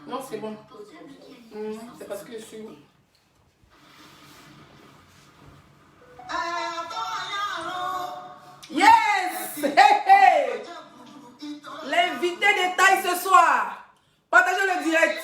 Non, c'est bon. C'est parce que je suis... Yes! Hey, hey! L'invité de taille ce soir. Partagez le direct.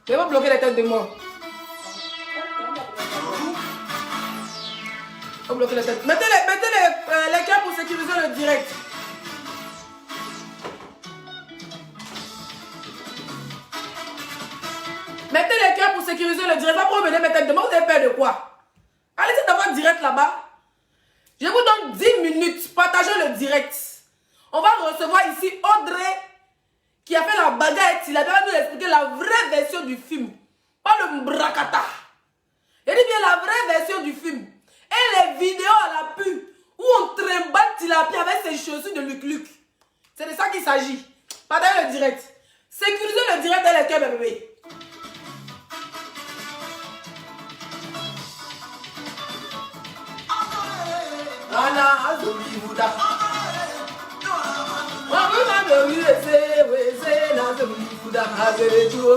Je vais bloquer la tête de moi. Je vais bloquer la tête. Mettez les cœurs pour sécuriser le direct. Mettez les cœurs pour sécuriser le direct. Pas pour venir mettre tête de moi. Vous avez peur de quoi? Allez-y dans votre direct là-bas. Je vous donne 10 minutes. Partagez le direct. On va recevoir ici Audrey qui a fait la bagarre. Il a déjà nous expliquer la vraie version du film. Pas le mbrakata. Il dit bien la vraie version du film. Et les vidéos à la pub où on trimballe Tilapia avec ses chaussures de Luc Luc. C'est de ça qu'il s'agit. Partagez le direct. Sécurisez le direct dans les cœurs, bébé. Ana azoli buda. Mama be wese na azoli buda azerejo.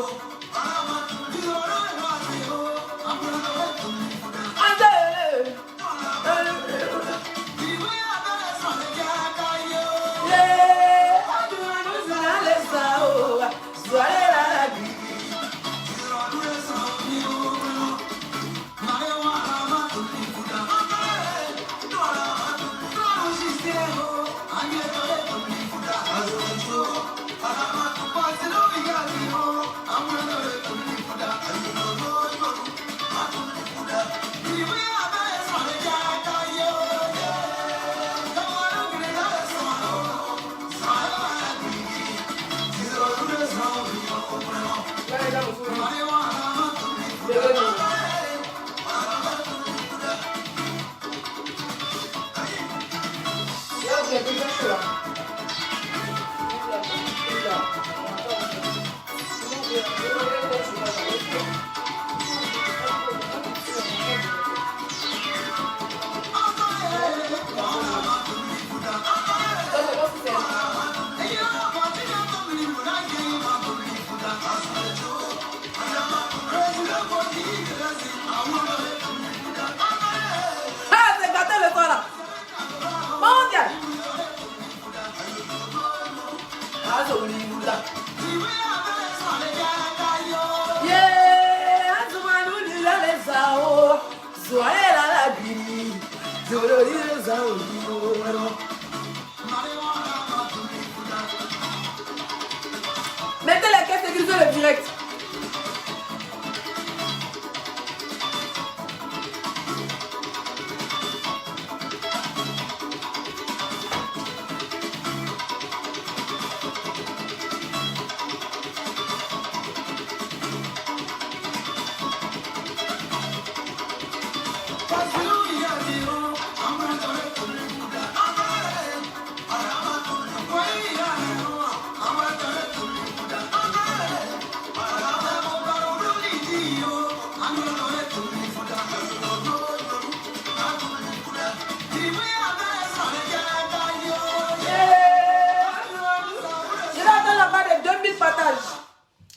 Mettez la caisse et grisez le direct.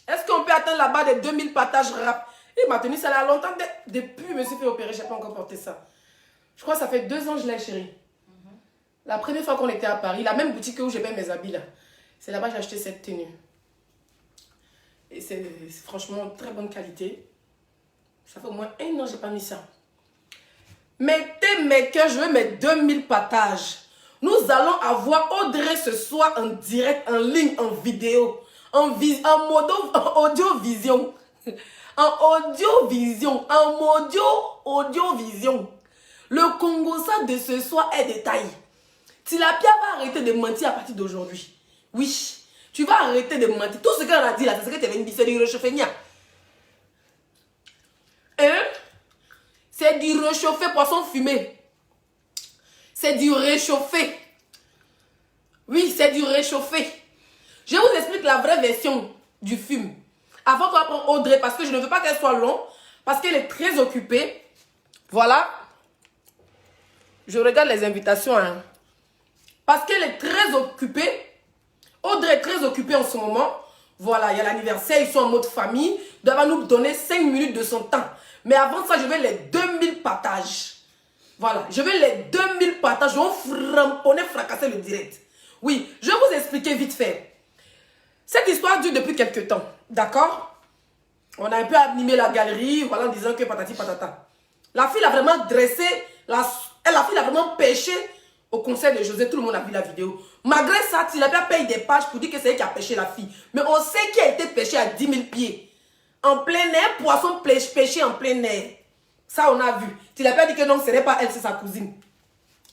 Est-ce qu'on peut atteindre là-bas des 2000 partages rap? Il m'a tenu ça là longtemps. Depuis je me suis fait opérer, je n'ai pas encore porté ça. Je crois que ça fait 2 ans que je l'ai, chérie. La première fois qu'on était à Paris, la même boutique où j'ai mis mes habits là. C'est là-bas que j'ai acheté cette tenue. Et c'est franchement très bonne qualité. Ça fait au moins 1 an que je n'ai pas mis ça. Mettez mes cœurs, je veux mes 2000 partages. Nous allons avoir Audrey ce soir en direct, en ligne, en vidéo, en audiovision. En audiovision, audiovision. Le Congosa de ce soir est détaillé. Tilapia va arrêter de mentir à partir d'aujourd'hui. Oui, tu vas arrêter de mentir. Tout ce qu'elle a dit là, c'est ce que tu viens de dire, c'est du réchauffé. Hein? C'est du réchauffé poisson fumé. C'est du réchauffé. Oui, c'est du réchauffé. Je vous explique la vraie version du film. Avant qu'on apprenne Audrey, parce que je ne veux pas qu'elle soit longue, parce qu'elle est très occupée. Voilà. Je regarde les invitations. Hein. Parce qu'elle est très occupée. Audrey est très occupée en ce moment. Voilà, il y a l'anniversaire, ils sont en mode famille. Il doit nous donner 5 minutes de son temps. Mais avant ça, je vais les 2000 partages. Voilà, je vais les 2000 partages. On framponner, fracasser le direct. Oui, je vais vous expliquer vite fait. Cette histoire dure depuis quelques temps. D'accord? On a un peu animé la galerie, voilà, en disant que patati patata. La fille a vraiment dressé, la fille a vraiment pêché au conseil de José. Tout le monde a vu la vidéo. Malgré ça, il a bien payé des pages pour dire que c'est elle qui a pêché la fille. Mais on sait qui a été pêché à 10 000 pieds. En plein air, poisson pêché en plein air. Ça, on a vu. Il a bien dit que non, ce n'est pas elle, c'est sa cousine.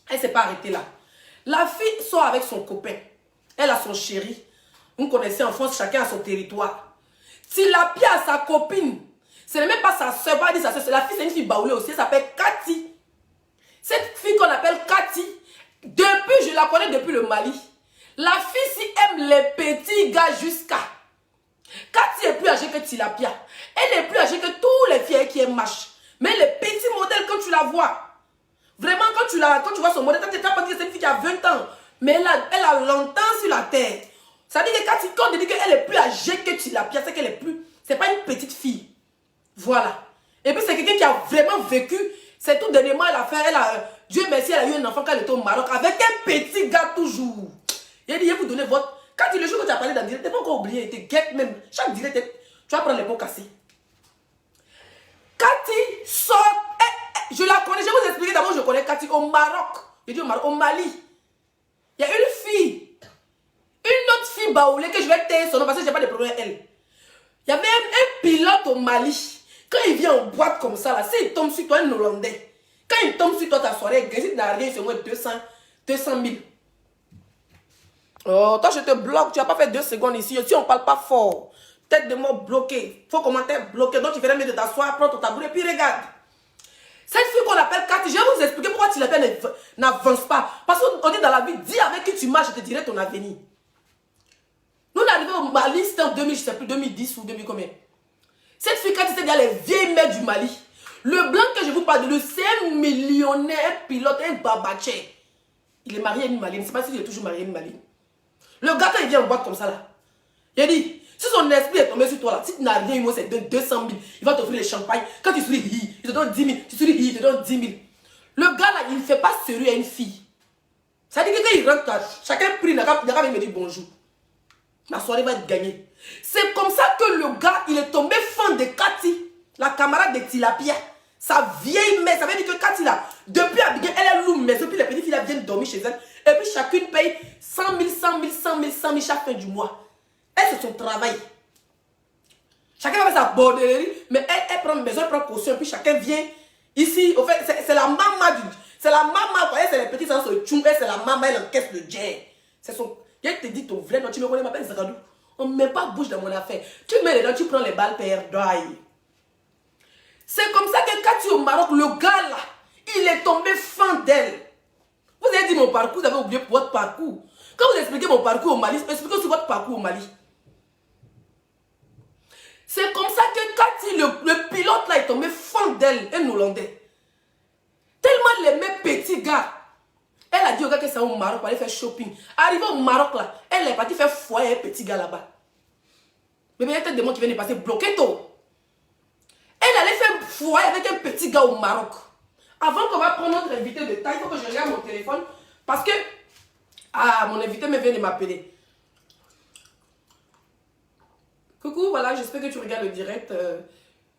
Elle ne s'est pas arrêtée là. La fille sort avec son copain. Elle a son chéri. Vous connaissez en France, chacun a son territoire. Tilapia a sa copine. Ce n'est même pas sa soeur, pas dire sa soeur. La fille, c'est une fille baoulée aussi. Elle s'appelle Cathy. Cette fille qu'on appelle Cathy, je la connais depuis le Mali. La fille, si aime les petits gars jusqu'à. Cathy est plus âgée que Tilapia. Elle est plus âgée que tous les filles qui aiment match. Mais les petits modèles, quand tu la vois, vraiment, quand tu vois son modèle, tu n'as pas dit que c'est une fille qui a 20 ans. Mais elle a longtemps sur la terre. Ça dit que Cathy, quand on dit qu'elle est plus âgée que Tilapia, c'est qu'elle est plus. C'est pas une petite fille. Voilà. Et puis c'est quelqu'un qui a vraiment vécu. C'est tout dernièrement, Dieu merci, elle a eu un enfant quand elle était au Maroc. Avec un petit gars toujours. Il a dit, vous donnez votre. Quand le jour que tu as parlé dans le direct, tu n'es pas encore oublié. Tu guettes même. Chaque direct, tu vas prendre les pots cassés. Cathy sort. Je la connais. Je vais vous expliquer d'abord, je connais Cathy au Maroc. Je dis au Maroc, au Mali. Il y a une fille. Une autre fille baoulée que je vais taire son nom parce que je n'ai pas de problème avec elle. Il y avait un pilote au Mali. Quand il vient en boîte comme ça, là, s'il tombe sur toi, un Hollandais. Quand il tombe sur toi, ta soirée, si tu n'as rien, c'est au moins 200 000. Oh, toi, je te bloque. Tu n'as pas fait 2 secondes ici. Si on ne parle pas fort, tête de mort bloquée. Faux commentaire bloqué. Donc, tu ferais mieux de t'asseoir, prends ton tabouret, puis regarde. Cette fille qu'on appelle Cathy, je vais vous expliquer pourquoi tu l'appelles n'avance pas. Parce qu'on dit dans la vie, dis avec qui tu marches, je te dirai ton avenir. Nous, on est arrivé au Mali, c'était en 2000, je ne sais plus, 2010 ou 2000 combien. Cette fille, Cathy, c'est les vieilles mères du Mali. Le blanc que je vous parle de lui, c'est un millionnaire, un pilote, un babaché. Il est marié à une Malienne. Je ne sais pas s'il est toujours marié à une Malienne. Le gars, quand il vient en boîte comme ça, là, il a dit, si son esprit est tombé sur toi, là, si tu n'as rien, il c'est 200 000. Il va t'offrir les champagnes. Quand tu souris, il te donne 10 000. Tu souris, il te donne 10 000. Le gars, là, il ne fait pas sérieux à une fille. Ça dit que quand il rentre, chacun prie, il n'a qu'à me dire bonjour. Ma soirée va être gagnée. C'est comme ça que le gars, il est tombé fan de Cathy, la camarade de Tilapia. Sa vieille mère, ça veut dire que Cathy, là, depuis Abidjan, elle est loue maison, puis les petites filles viennent dormir chez elle. Et puis chacune paye 100 000, 100 000, 100 000, 100 000 chaque fin du mois. Elle, c'est son travail. Chacun va faire sa bordellerie, mais elle prend maison, elle prend caution, puis chacun vient ici. Au fait, c'est la maman du. C'est la maman, elle, c'est les petits sans se tchoum, elle, c'est la maman, elle encaisse le jet. C'est son. Elle te dit ton vrai nom, tu me connais, m'appelle Zagadou. On ne met pas bouche dans mon affaire. Tu mets les dents, tu prends les balles, père, die. C'est comme ça que Cathy au Maroc, le gars là, il est tombé fan d'elle. Vous avez dit mon parcours, vous avez oublié votre parcours. Quand vous expliquez mon parcours au Mali, expliquez aussi votre parcours au Mali. C'est comme ça que Cathy, le pilote là, est tombé fan d'elle, un Hollandais. Tellement les mêmes petits gars. Elle a dit au gars que c'est au Maroc pour aller faire shopping. Arrivé au Maroc là, elle est partie faire foyer un petit gars là-bas. Mais il y a peut-être des gens qui viennent de passer bloqué tôt. Elle allait faire foyer avec un petit gars au Maroc. Avant qu'on va prendre notre invité de taille, il faut que je regarde mon téléphone. Parce que mon invité me vient de m'appeler. Coucou, voilà, j'espère que tu regardes le direct.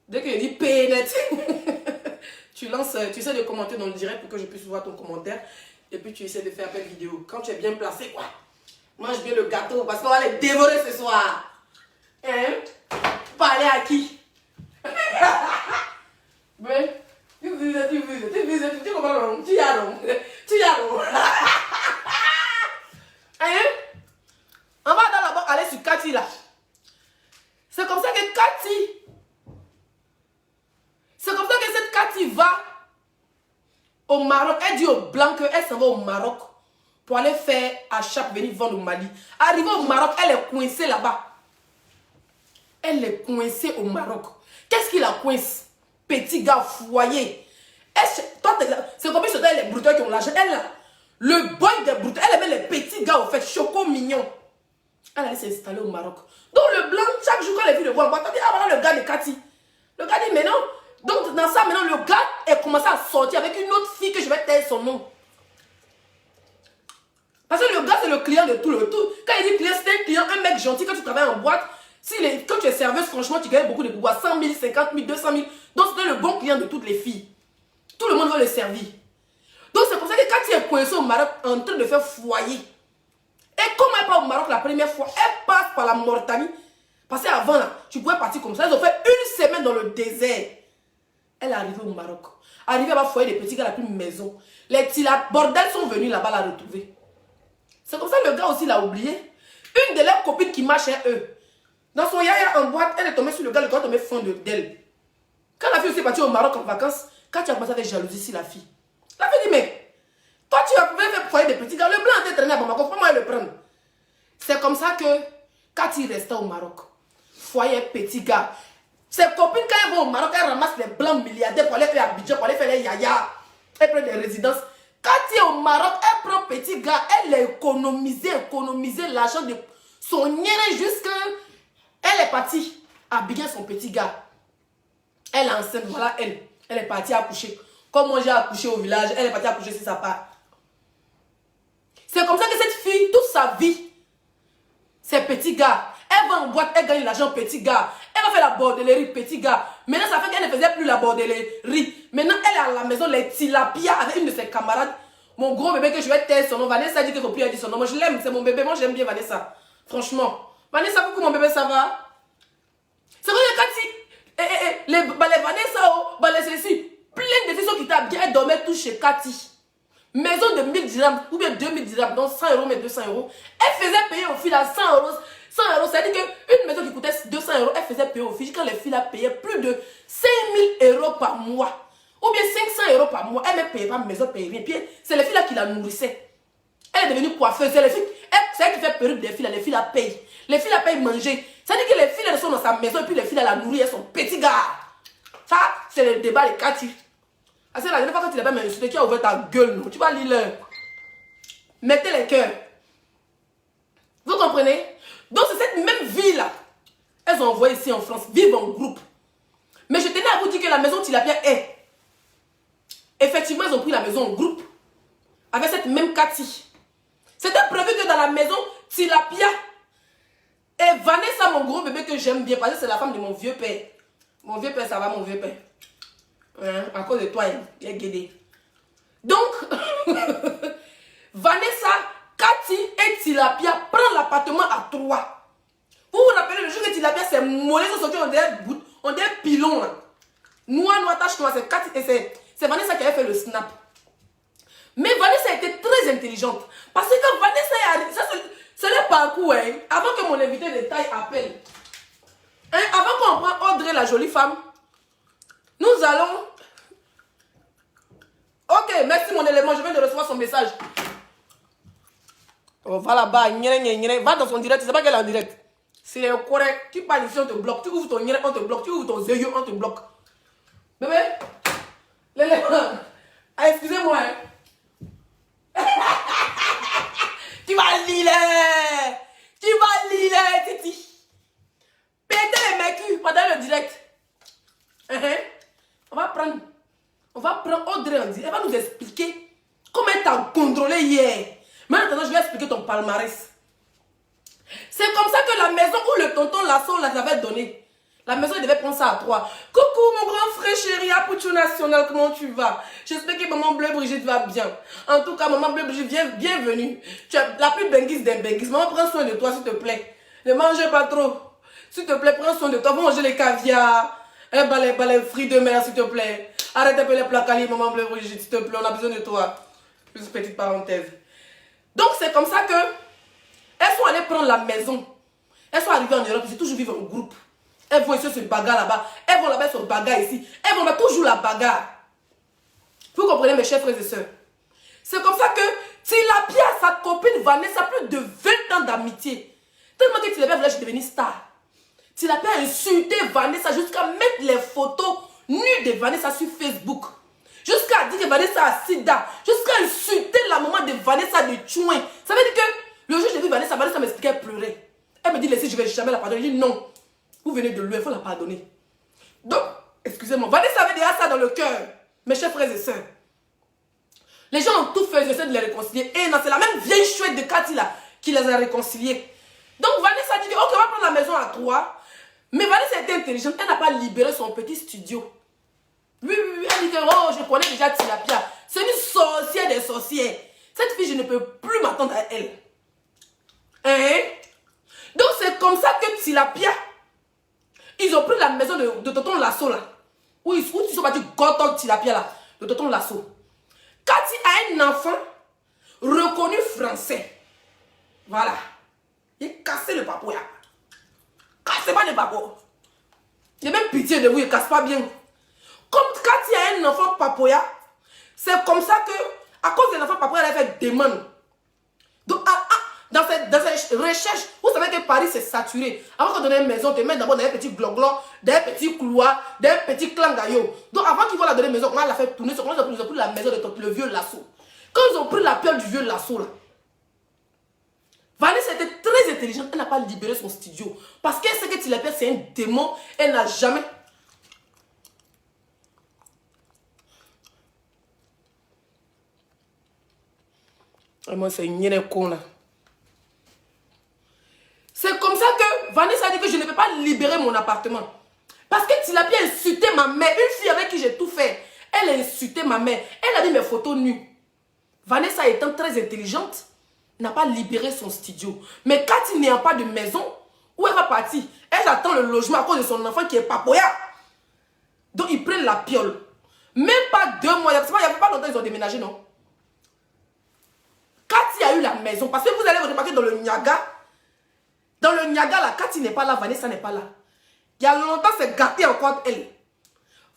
Dès que je dis PNET, tu lances, tu essaies de commenter dans le direct pour que je puisse voir ton commentaire. Et puis tu essaies de faire plein de vidéos. Quand tu es bien placé, quoi. Mange bien le gâteau parce qu'on va les dévorer ce soir. Hein? Parler à qui? Mais, tu comprends? Tu y as donc. Hein? On va d'abord aller sur Cathy là. C'est comme ça que Cathy. C'est comme ça que cette Cathy va au Maroc. Elle dit aux Blancs qu'elle s'en va au Maroc pour aller faire achat, venir vendre au Mali. Arrivée au Maroc, elle est coincée là-bas. Elle est coincée au Maroc. Qu'est-ce qui la coince? Petit gars foyer. C'est comme si c'était les brouteurs qui ont l'argent. Elle là, le boy des brouteurs, elle aimait les petits gars au fait, choco mignon. Elle allait s'installer au Maroc. Donc le blanc, chaque jour quand les filles le voient, on va dire, ah voilà le gars de Cathy. Le gars dit, mais non. Donc dans ça, maintenant, le gars est commencé à sortir avec une autre fille que je vais taire son nom. Parce que le gars, c'est le client de tout le tout. Quand il dit client, c'est un client, un mec gentil. Quand tu travailles en boîte, quand tu es serveuse, franchement, tu gagnes beaucoup de pouvoir. 100 000, 50 000, 200 000. Donc c'est le bon client de toutes les filles. Tout le monde veut le servir. Donc c'est pour ça que quand tu es coincé au Maroc en train de faire foyer, et comme elle part au Maroc la première fois, elle passe par la Mauritanie. Parce qu'avant, là, tu pouvais partir comme ça. Ils ont fait une semaine dans le désert. Elle est arrivée au Maroc. Arrivée à foyer des petits gars, la plus maison. Les petits bordels sont venus là-bas la retrouver. C'est comme ça que le gars aussi l'a oublié. Une de leurs copines qui marche chez eux. Dans son yaya en boîte, elle est tombée sur le gars est tombé fond d'elle. Quand la fille aussi est partie au Maroc en vacances, quand tu as commencé avec jalousie sur la fille. La fille dit, mais toi tu as pu faire foyer des petits gars. Le blanc était traîné à Bamako, comment elle le prendre? C'est comme ça que quand il restait au Maroc, foyer petit gars. Ses copines, quand elles vont au Maroc, elles ramassent les blancs milliardaires pour aller faire Abidjan, pour aller faire les yaya. Elles prennent des résidences. Quand il est au Maroc, elle prend petit gars, elle a économisé l'argent de son nien jusqu'à... Elle est partie habiller son petit gars. Elle est enceinte, voilà elle. Elle est partie accoucher. Comme moi j'ai accouché au village, elle est partie accoucher sur sa part. C'est comme ça que cette fille, toute sa vie, c'est petit gars. Elle va en boîte, elle gagne l'argent petit gars. Elle va faire la bordellerie petit gars. Maintenant, ça fait qu'elle ne faisait plus la bordellerie. Maintenant, elle est à la maison, les tilapia avec une de ses camarades. Mon gros bébé que je vais taire son nom. Vanessa dit que faut plus dire son nom. Moi, je l'aime, c'est mon bébé. Moi, j'aime bien Vanessa. Franchement. Vanessa, coucou mon bébé, ça va? C'est vrai, Cathy. Les Vanessa, les ceci. Plein de filles sont qui t'habitent. Elles dormaient tous chez Cathy. Maison de 1000 dirhams ou bien 2000 dirhams, donc 100 euros, mais 200 euros. Elle faisait payer aux filles à 100 euros. 100 euros, c'est-à-dire qu'une maison qui coûtait 200 euros, elle faisait payer aux filles. Quand les filles la payaient plus de 5000 euros par mois, ou bien 500 euros par mois, elle ne payait pas maison, elle payait rien. Puis c'est les filles là qui la nourrissaient. Elle est devenue coiffeuse. C'est elle qui fait perruque des filles là, les filles la payent. Les filles la payent manger. C'est-à-dire que les filles elles sont dans sa maison et puis les filles là la nourrissent, elles sont petits gars. Ça, c'est le débat de Cathy. Ah, c'est la dernière fois quand tu l'as pas insulté, tu as ouvert ta gueule, non? Tu vas lire leur. Mettez les cœurs. Vous comprenez? Donc c'est cette même vie-là. Elles ont envoyé ici en France, vivre en groupe. Mais je tenais à vous dire que la maison Tilapia est. Effectivement, ils ont pris la maison en groupe. Avec cette même Cathy. C'était prévu que dans la maison Tilapia et Vanessa, mon gros bébé que j'aime bien, parce que c'est la femme de mon vieux père. Mon vieux père, ça va, mon vieux père. Hein, à cause de toi, il est guédé. Donc, Vanessa, Cathy et Tilapia prennent l'appartement à 3. Vous vous rappelez le jour que Tilapia s'est mollet, ils sont sortis on dirait pilon. Là. Noir, tache noire, c'est Cathy et c'est Vanessa qui avait fait le snap. Mais Vanessa était très intelligente. Parce que quand Vanessa est arrivée, ça c'est le parcours. Hein, avant que mon invité de taille appelle. Hein, avant qu'on prenne Audrey, la jolie femme, nous allons... Ok, merci mon élément, je viens de recevoir son message. Oh, va là-bas, va dans son direct, c'est pas qu'elle est en direct. C'est correct, tu parles ici, on te bloque. Tu ouvres ton nyere, on te bloque. Tu ouvres ton zéyo, on te bloque. Bébé, l'élément. Ah, excusez-moi. Hein. Tu vas lire, Titi. Pétez les mecs pendant le direct. On va prendre Audrey en direct. Elle va nous expliquer comment elle t'a contrôlé hier. Maintenant, je vais expliquer ton palmarès. C'est comme ça que la maison où le tonton Lasso les avait donné. La maison, elle devait prendre ça à 3. Coucou, mon grand frère chéri, Apouchou National, comment tu vas? J'espère que maman Bleu Brigitte va bien. En tout cas, maman Bleu Brigitte, bienvenue. Tu es la plus benguise des benguises. Maman, prends soin de toi, s'il te plaît. Ne mange pas trop. S'il te plaît, prends soin de toi. Va manger les caviars. Les fruits de mer, s'il te plaît. Arrête de les placali, maman Bleu Brigitte, s'il te plaît. On a besoin de toi. Juste petite parenthèse. Donc, c'est comme ça que elles sont allées prendre la maison. Elles sont arrivées en Europe, c'est toujours vivre en groupe. Elles vont ici se bagarre là-bas. Elles vont là-bas se bagarre ici. Elles vont là toujours la bagarre. Vous comprenez mes chers frères et sœurs? C'est comme ça que Tilapia, sa copine Vanessa, plus de 20 ans d'amitié. Tellement que Tilapia voulait devenir star. Tilapia a insulté Vanessa jusqu'à mettre les photos nues de Vanessa sur Facebook. Jusqu'à dire que Vanessa a sida. Jusqu'à insulter la maman de Vanessa de Chouin. Ça veut dire que le jour où j'ai vu Vanessa m'expliquait, elle pleurait. Elle me dit, laissez, je ne vais jamais la pardonner. Je dis non. Vous venez de lui, il faut la pardonner. Donc, excusez-moi, Vanessa avait déjà ça dans le cœur. Mes chers frères et sœurs. Les gens ont tout fait, j'essaie de les réconcilier. Et non, c'est la même vieille chouette de Cathy là qui les a réconciliés. Donc Vanessa dit, ok, on va prendre la maison à 3. Mais Vanessa était intelligente, elle n'a pas libéré son petit studio. Oui, elle dit que, oh, je connais déjà Tilapia. C'est une sorcière des sorcières. Cette fille, je ne peux plus m'attendre à elle. Hein? Donc c'est comme ça que Tilapia, ils ont pris la maison de Tonton Lasso là. Où ils sont partis goton Tilapia là, de Tonton Lasso. Cathy a un enfant reconnu français. Voilà. Il cassé le papouya. Cassez pas le papou. J'ai même pitié de vous, il casse pas bien. Comme Cathy a un enfant papouya, c'est comme ça que, à cause de l'enfant papouya, elle a fait demande. Donc, dans ces recherches, vous savez que Paris c'est saturé. Avant qu'on donne une maison, on te met d'abord dans un petit gloglo, dans un petit couloir, dans un petit clangayo. Donc avant qu'ils vont la donner une maison, on l'a fait tourner, ils ont pris la maison de le vieux Lasso. Quand ils ont pris la piole du vieux Lasso là, Vanessa était très intelligente, elle n'a pas libéré son studio. Parce qu'elle sait que Tilapia c'est un démon, elle n'a jamais... Moi c'est une con là. C'est comme ça que Vanessa a dit que je ne peux pas libérer mon appartement. Parce que Tilapia a insulté ma mère. Une fille avec qui j'ai tout fait. Elle a insulté ma mère. Elle a mis mes photos nues. Vanessa étant très intelligente, n'a pas libéré son studio. Mais quand il n'y a pas de maison, où elle va partir? Elle attend le logement à cause de son enfant qui est papoya. Donc ils prennent la piole. Même pas 2 mois. Il n'y avait pas longtemps ils ont déménagé, non? Cathy a eu la maison. Parce que vous allez vous remarquer dans le Niaga. Dans le Niaga, là, Cathy n'est pas là, Vanessa n'est pas là. Il y a longtemps, c'est gâté encore elle.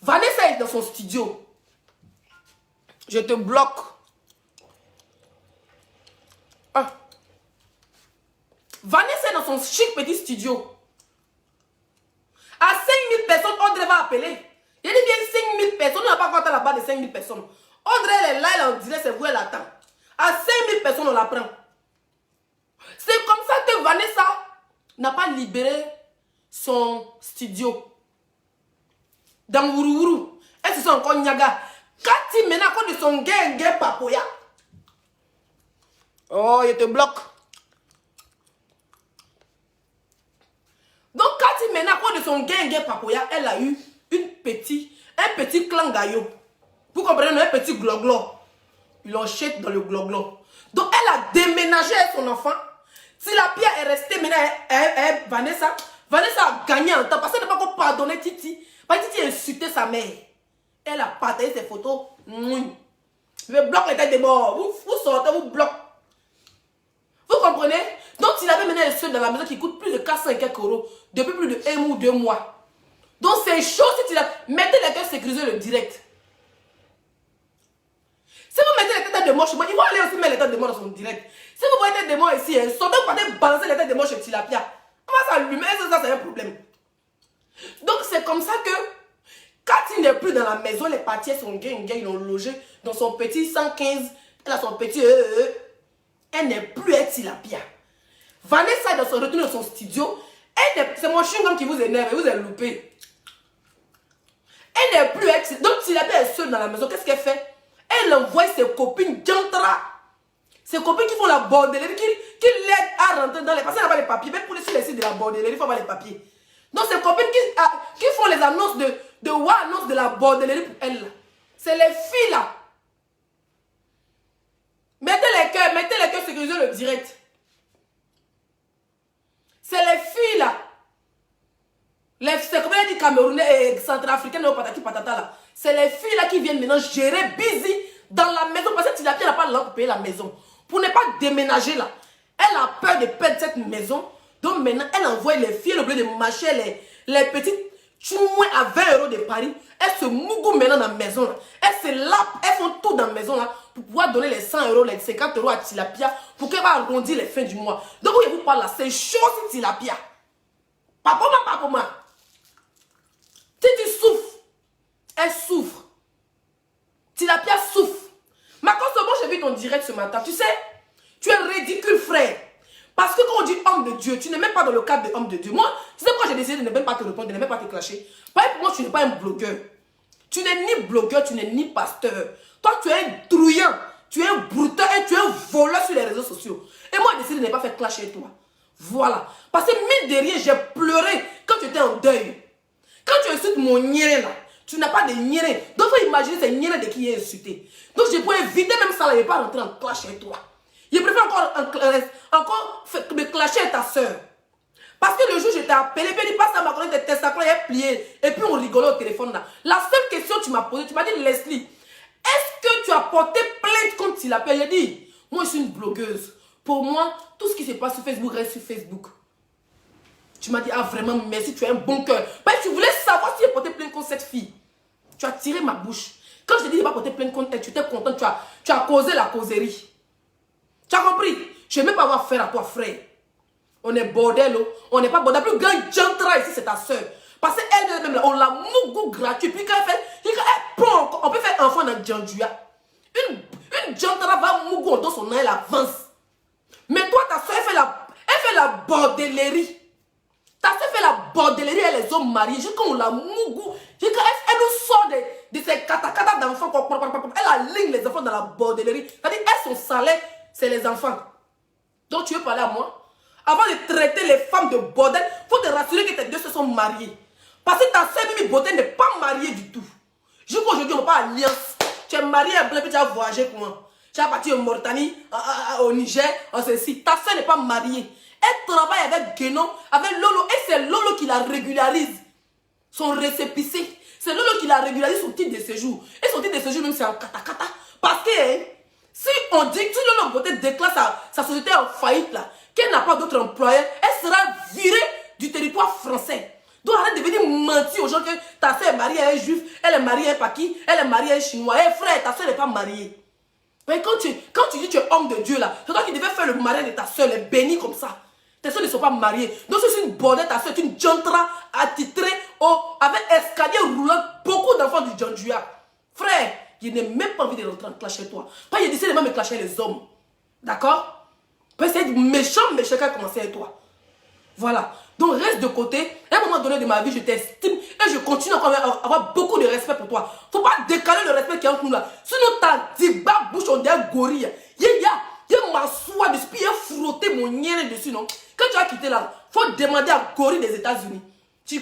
Vanessa est dans son studio. Je te bloque. Ah. Vanessa est dans son chic petit studio. À 5000 personnes, Audrey va appeler. Il dit bien 5000 personnes. On n'a pas compté là-bas de 5000 personnes. Audrey, elle est là, elle en dirait, c'est vous, elle attend. À 5000 personnes, on la prend. C'est comme ça que Vanessa n'a pas libéré son studio. Dans Wourouourou, elle se sent encore Niaga. Cathy maintenant, à cause de son gay papoya. Oh, il te bloque. Donc, Cathy maintenant, à cause de son gay papoya, elle a eu un petit clan gaillot. Vous comprenez, un petit gloglo. Ils l'ont jeté dans le gloglo. Donc, elle a déménagé avec son enfant. Tilapia est restée maintenant, Vanessa. Vanessa a gagné en temps parce qu'elle n'a pas pardonné Titi. Parce que Titi a insulté sa mère. Elle a partagé ses photos. Le bloc était de mort. Vous sortez, vous bloquez. Vous comprenez? Donc, Tilapia maintenant est seule dans la maison qui coûte plus de 400 et quelques euros depuis plus de 1 ou 2 mois. Donc, c'est chaud si Tilapia. Mettez les têtes sécurisées le direct. Si vous mettez les têtes de mort chez moi, ils vont aller aussi mettre les têtes de mort dans son direct. Si vous voyez les têtes de mort ici, ils sont donc pas balancer les têtes de mort chez Tilapia. On va s'allumer, ça c'est un problème. Donc c'est comme ça que, quand il n'est plus dans la maison, les parties sont gains, ils l'ont logé dans son petit 115, elle a son petit elle n'est plus à Tilapia. Vanessa est dans son retour dans son studio, c'est mon chewing-gum qui vous énerve, vous êtes loupé. Elle n'est plus à Tilapia. Donc Tilapia est seule dans la maison, qu'est-ce qu'elle fait? Elle envoie ses copines Diantra. Ses copines qui font la bordellerie, qui l'aident à rentrer dans les... Parce qu'elle n'a pas les papiers. Même pour les sites de la bordellerie, il faut avoir les papiers. Donc, ces copines qui font les annonces annonce de la bordellerie pour elles. C'est les filles là. Mettez les cœurs, sécurisez le direct. C'est les filles là. C'est comme elle dit Camerounais et Centrafricains, patati patata là. C'est les filles là qui viennent maintenant gérer busy dans la maison. Parce que Tilapia n'a pas l'argent pour payer la maison. Pour ne pas déménager là. Elle a peur de perdre cette maison. Donc maintenant, elle envoie les filles au lieu de marcher les petites chououins à 20 € de Paris. Elles se mougouent maintenant dans la maison là. Elles se lapent, elles font tout dans la maison là. Pour pouvoir donner les 100 €, les 50 € à Tilapia. Pour qu'elle va arrondir les fins du mois. Donc vous parlez là, c'est chaud si Tilapia. Papa, si tu souffres, elle souffre. Tilapia souffre. Ma consomme, j'ai vu ton direct ce matin. Tu sais, tu es ridicule, frère. Parce que quand on dit homme de Dieu, tu n'es même pas dans le cadre de homme de Dieu. Moi, tu sais pourquoi j'ai décidé de ne même pas te répondre, de ne même pas te clasher. Pour moi, tu n'es pas un blogueur. Tu n'es ni blogueur, tu n'es ni pasteur. Toi, tu es un trouillant. Tu es un brouteur et tu es un voleur sur les réseaux sociaux. Et moi, j'ai décidé de ne pas faire clasher toi. Voilà. Parce que mine de rien, j'ai pleuré quand tu étais en deuil. Quand tu insultes mon niéré là, tu n'as pas de niéré. Donc, il faut imaginer c'est niéré de qui est insulté. Donc, je peux éviter même ça là, je ne vais pas rentrer en clash avec toi. Je préfère encore me clasher avec ta soeur. Parce que le jour où je t'ai appelé, puis passe à ma collègue de testacles, il est plié. Et puis on rigolait au téléphone là. La seule question que tu m'as posée, tu m'as dit, Leslie, est-ce que tu as porté plainte contre Tilapia? J'ai dit, moi je suis une blogueuse. Pour moi, tout ce qui se passe sur Facebook reste sur Facebook. Tu m'as dit, ah vraiment, merci, tu as un bon cœur. Parce que tu voulais savoir si j'ai porté plainte contre cette fille. Tu as tiré ma bouche. Quand je t'ai dit, je n'ai pas porté plainte contre elle, tu étais content, tu as causé la causerie. Tu as compris? Je ne vais même pas avoir affaire à toi, frère. On est bordel, on n'est pas bordel. La plus grande jantra ici, c'est ta soeur. Parce qu'elle-même, on l'a mougou gratuit. Puis quand on peut faire enfant dans Djandjouya. Une jantra va mougou dans son âge, elle avance. Mais toi, ta soeur, elle fait la bordellerie. Ta soeur fait la bordellerie, elle les hommes mariés. Quand on la mougou, elle nous sort de ces katakata d'enfants. Elle aligne les enfants dans la bordellerie. C'est-à-dire, son salaire, c'est les enfants. Donc, tu veux parler à moi? Avant de traiter les femmes de bordel, il faut te rassurer que tes deux se sont mariés. Parce que ta soeur Mimi Beauté n'est pas mariée du tout. Jusqu'aujourd'hui, on n'a pas alliance. Tu es marié à blanc, puis tu as voyagé comment? Tu as parti en Mauritanie, au Niger, en ceci. Ta soeur n'est pas mariée. Elle travaille avec Guénon, avec Lolo. Et c'est Lolo qui la régularise. Son récépissé. C'est Lolo qui la régularise son titre de séjour. Et son titre de séjour, même, c'est en katakata. Parce que si on dit que Lolo Beauté déclare sa société en faillite, là, qu'elle n'a pas d'autre employeur, elle sera virée du territoire français. Donc arrête de venir mentir aux gens que ta soeur est mariée à un juif, elle est mariée à un paki, elle est mariée à un chinois. Hé frère, ta soeur n'est pas mariée. Mais quand tu dis que tu es homme de Dieu là, c'est toi qui devais faire le mariage de ta soeur, les bénis comme ça. Tes soeurs ne sont pas mariées. Donc si c'est une bordelle, ta soeur est une jantra attitrée avec escalier roulant, beaucoup d'enfants du Djandjouya. Frère, je n'ai même pas envie de rentrer en clash chez toi. Pas je décide de me clasher les hommes. D'accord? Parce que c'est méchant qui a commencé avec toi. Voilà. Donc reste de côté. À un moment donné de ma vie, je t'estime et je continue encore à avoir beaucoup de respect pour toi. Faut pas décaler le respect qu'il y a entre nous là. Sinon ta diba bouche on dirait gorille. Il y a ma soie dessus, puis il a frotté mon nière dessus, non? Quand tu as quitté là, faut demander à Gorille des États-Unis. Tu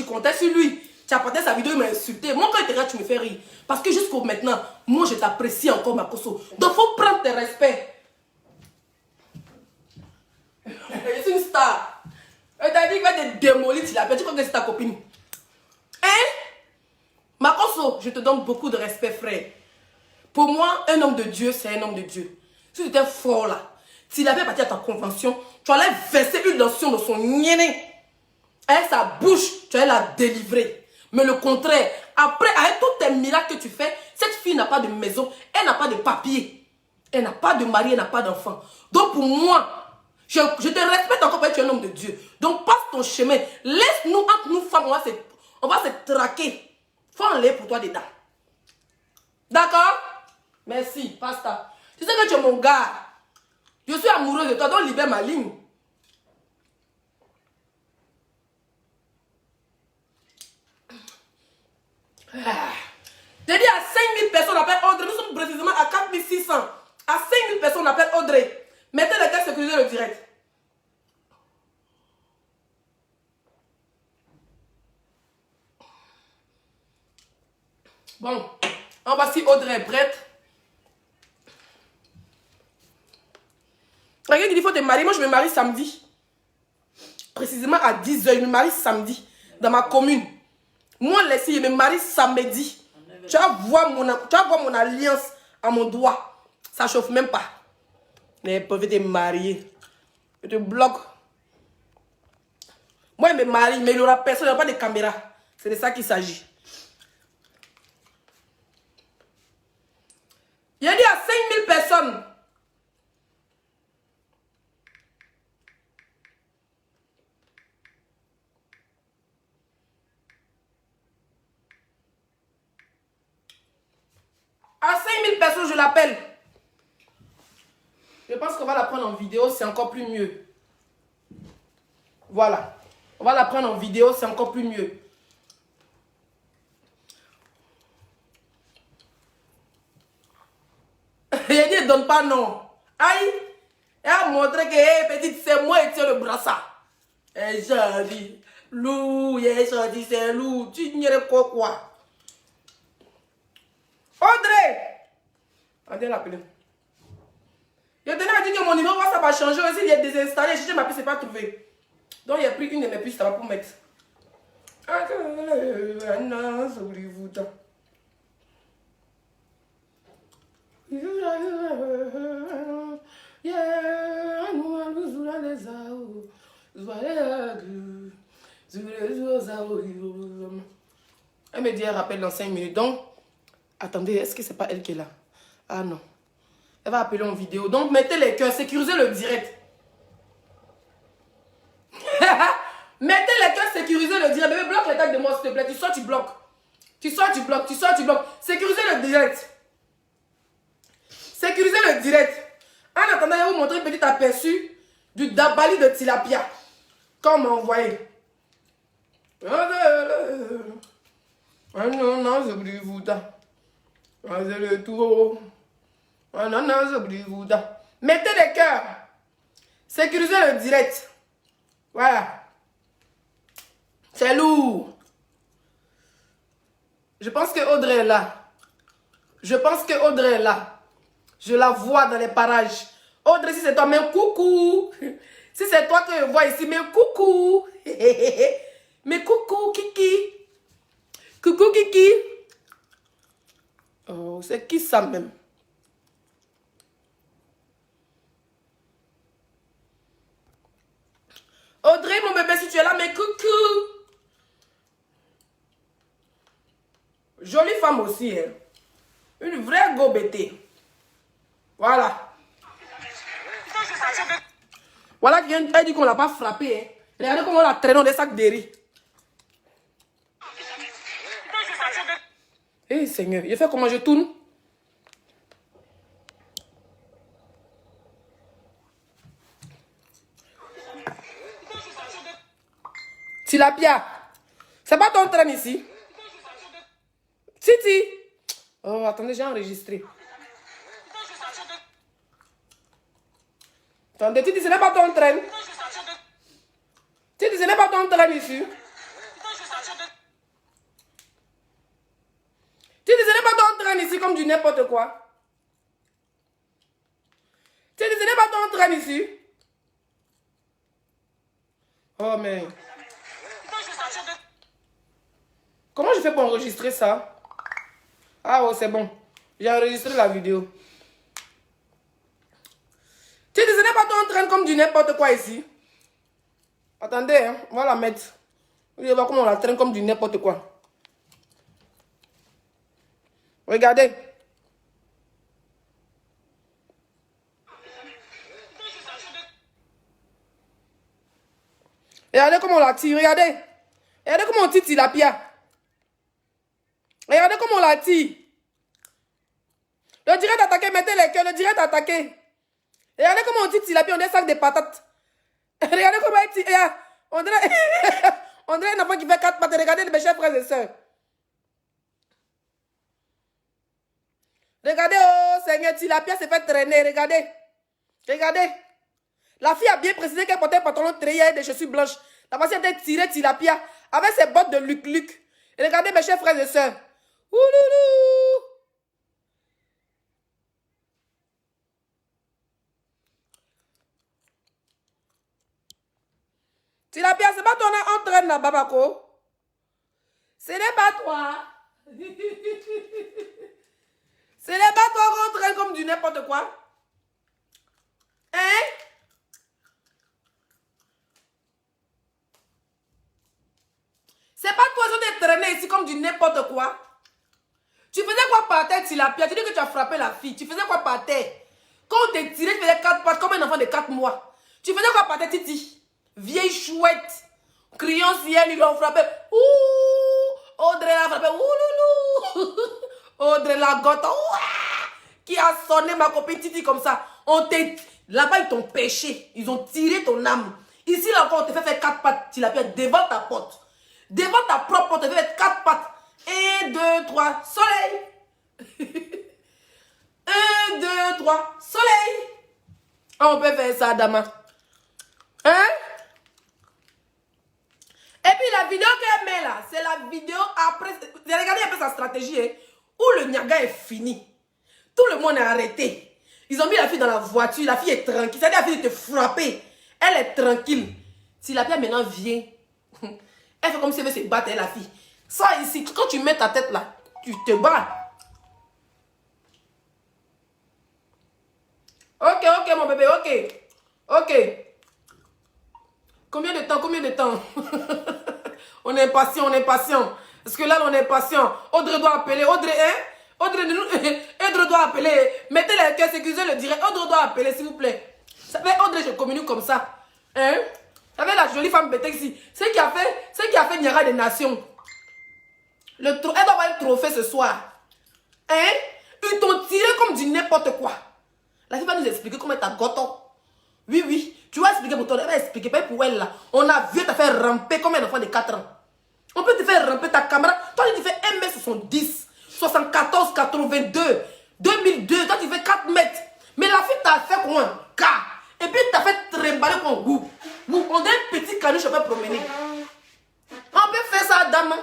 comptais sur lui. Tu as porté sa vidéo, il m'a insulté. Moi, quand il te regarde, tu me fais rire. Parce que jusqu'au maintenant, moi, je t'apprécie encore, ma cosso. Donc, faut prendre tes respects. Je suis une star. Elle t'a dit qu'il va te démolir, tu l'appelles. Tu crois que c'est ta copine? Hein? Ma cosso, je te donne beaucoup de respect, frère. Pour moi, un homme de Dieu, c'est un homme de Dieu. Si tu étais fort là, s'il avait parti à ta convention, tu allais verser une lotion dans son niéné. Avec sa bouche, tu allais la délivrer. Mais le contraire, après, avec tous tes miracles que tu fais, cette fille n'a pas de maison, elle n'a pas de papier. Elle n'a pas de mari, elle n'a pas d'enfant. Donc pour moi, je te respecte encore parce que tu es un homme de Dieu. Donc passe ton chemin. Laisse-nous, entre nous femmes, on va se traquer. Faut enlever pour toi dedans. D'accord? Merci, pasta. Tu sais que tu es mon gars. Je suis amoureuse de toi, donc libère ma ligne. J'ai dit à 5000 personnes, on appelle Audrey. Nous sommes précisément à 4600. À 5000 personnes, on appelle Audrey. Mettez les gars sécuriser le direct. Bon, en voici Audrey est prête. Regarde, il faut te marier. Moi, je me marie samedi. Précisément à 10 h. Je me marie samedi. Dans ma commune. Moi, les filles, je me marie samedi. Tu vas voir mon alliance à mon doigt. Ça chauffe même pas. Mais ils peuvent te marier. Je te bloque. Moi, je me marie, mais il n'y aura personne, il n'y aura pas de caméra. C'est de ça qu'il s'agit. Il a dit à 5000 personnes. À 5000 personnes, je l'appelle. Je pense qu'on va la prendre en vidéo, c'est encore plus mieux. Voilà. On va la prendre en vidéo, c'est encore plus mieux. Il a dit, ne donne pas non. Aïe. Elle a montré que, hey, petite, c'est moi et tiens le brassard. Et j'ai dit, loup, j'ai dit, c'est loup. Tu n'irais quoi? Audrey! Attendez l'appeler. Je tenais à dire que mon numéro WhatsApp a changé aussi, il est désinstallé. Je ma puce, c'est pas trouvé. Donc il a pris une de mes puces, ça va pour mettre. Non, oubliez-vous. Elle me dit, elle rappelle dans 5 minutes. Donc, attendez, est-ce que c'est pas elle qui est là? Ah non. Elle va appeler en vidéo. Donc, mettez les cœurs, sécurisez le direct. Mettez les cœurs, sécurisez le direct. Bébé, bloque les tags de moi, s'il te plaît. Tu sors, tu bloques. Tu sors, tu bloques. Tu sors, tu bloques. Sécurisez le direct. Sécurisez le direct. En attendant, je vais vous montrer un petit aperçu du dabali de tilapia. Comme on m'a envoyé. Ah non, non, je vous vous c'est le tour. Ah non, non, je vous mettez les cœurs. Sécurisez le direct. Voilà. C'est lourd. Je pense que Audrey est là. Je pense que Audrey est là. Je la vois dans les parages. Audrey, si c'est toi, mais coucou. Si c'est toi que je vois ici, mais coucou. Mais coucou, Kiki. Coucou, Kiki. Oh, c'est qui ça même? Audrey, mon bébé, si tu es là, mais coucou. Jolie femme aussi, hein. Une vraie gobetée. Voilà. Voilà qui vient, elle dit qu'on l'a pas frappé, hein. Regardez comment on la traîne dans des sacs de riz. Eh Seigneur, je fais comment je tourne? Tilapia, c'est pas ton train ici? Titi. Oh, attendez, j'ai enregistré. Attendez, Titi, ce n'est pas ton train. Titi, ce n'est pas ton train ici. Titi, ce n'est pas ton train ici comme du n'importe quoi. Titi, ce n'est pas ton train ici. Oh, mais... Comment je fais pour enregistrer ça? Ah, oh, c'est bon. J'ai enregistré la vidéo. Titi, ce n'est pas ton train comme du n'importe quoi ici. Attendez, hein, on va la mettre. Vous allez voir comment on la traîne comme du n'importe quoi. Regardez. Regardez comment on la tire, regardez. Regardez comment on tire tilapia. Regardez comment on la tire. Le direct attaqué, mettez les cœurs, le direct attaqué. Regardez comment on tire tilapia, on a des sacs de patates. Regardez comment elle tire. On dirait un enfant qui fait 4 pattes. Regardez mes chers frères et sœurs. Regardez, oh Seigneur, tilapia s'est fait traîner. Regardez. Regardez. La fille a bien précisé qu'elle portait un pantalon trayé et des chaussures blanches. La voici était tirée tilapia avec ses bottes de Luc-Luc. Et regardez mes chers frères et sœurs. Ouloulou. Tilapia, c'est pas toi, on entraîne là, Babako. Ce n'est pas toi. Ce n'est pas toi qu'on entraîne comme du n'importe quoi. Hein? C'est pas toi qui t'es traîné ici comme du n'importe quoi. Tu faisais quoi par terre, Tilapia? Tu dis que tu as frappé la fille. Tu faisais quoi par terre? Quand on t'est tiré, tu faisais 4 pattes comme un enfant de 4 mois. Tu faisais quoi par terre, Titi? Vieille chouette. Criant ciel, ils l'ont frappé. Ouh! Audrey l'a frappé. Ouh loulou! Audrey la gotte. Qui a sonné ma copine Titi comme ça. Là-bas, ils t'ont pêché. Ils ont tiré ton âme. Ici, là encore, on te fait faire 4 pattes, Tilapia, devant ta porte. Devant ta propre porte, on te fait faire 4 pattes. 1, 2, 3, soleil. 1, 2, 3, soleil. On peut faire ça, Dama. Hein? Et puis la vidéo qu'elle met là, c'est la vidéo après. Regardez un peu sa stratégie, hein, où le Niaga est fini. Tout le monde est arrêté. Ils ont mis la fille dans la voiture. La fille est tranquille. C'est-à-dire la fille de te frapper. Elle est tranquille. Si la fille maintenant vient, elle fait comme si elle veut se battre, la fille. Ça ici, quand tu mets ta tête là, tu te bats. Ok, mon bébé, ok. Combien de temps? On est impatient. Parce que là, on est patient. Audrey doit appeler. Audrey, hein? Audrey doit appeler. Mettez les cœurs, sécurisez le direct. Audrey doit appeler, s'il vous plaît. Ça fait Audrey, je communique comme ça. Hein? Ça fait la jolie femme bête ici. Ce qui a fait Niara des Nations. Elle doit avoir un trophée ce soir. Hein? Ils t'ont tiré comme du n'importe quoi. La fille va nous expliquer comment t'as goto. Oui. Tu vas expliquer pour toi. Elle va expliquer. Pas pour elle là. On a vu te faire ramper comme un enfant de 4 ans. On peut te faire ramper ta caméra. Toi, tu fais 1m70, 74, 82, 2002. Toi, tu fais 4 mètres. Mais la fille t'a fait comme un gars. Et puis, t'as fait trimballer comme goût. On a un petit canot, je peux promener. On peut faire ça, dame.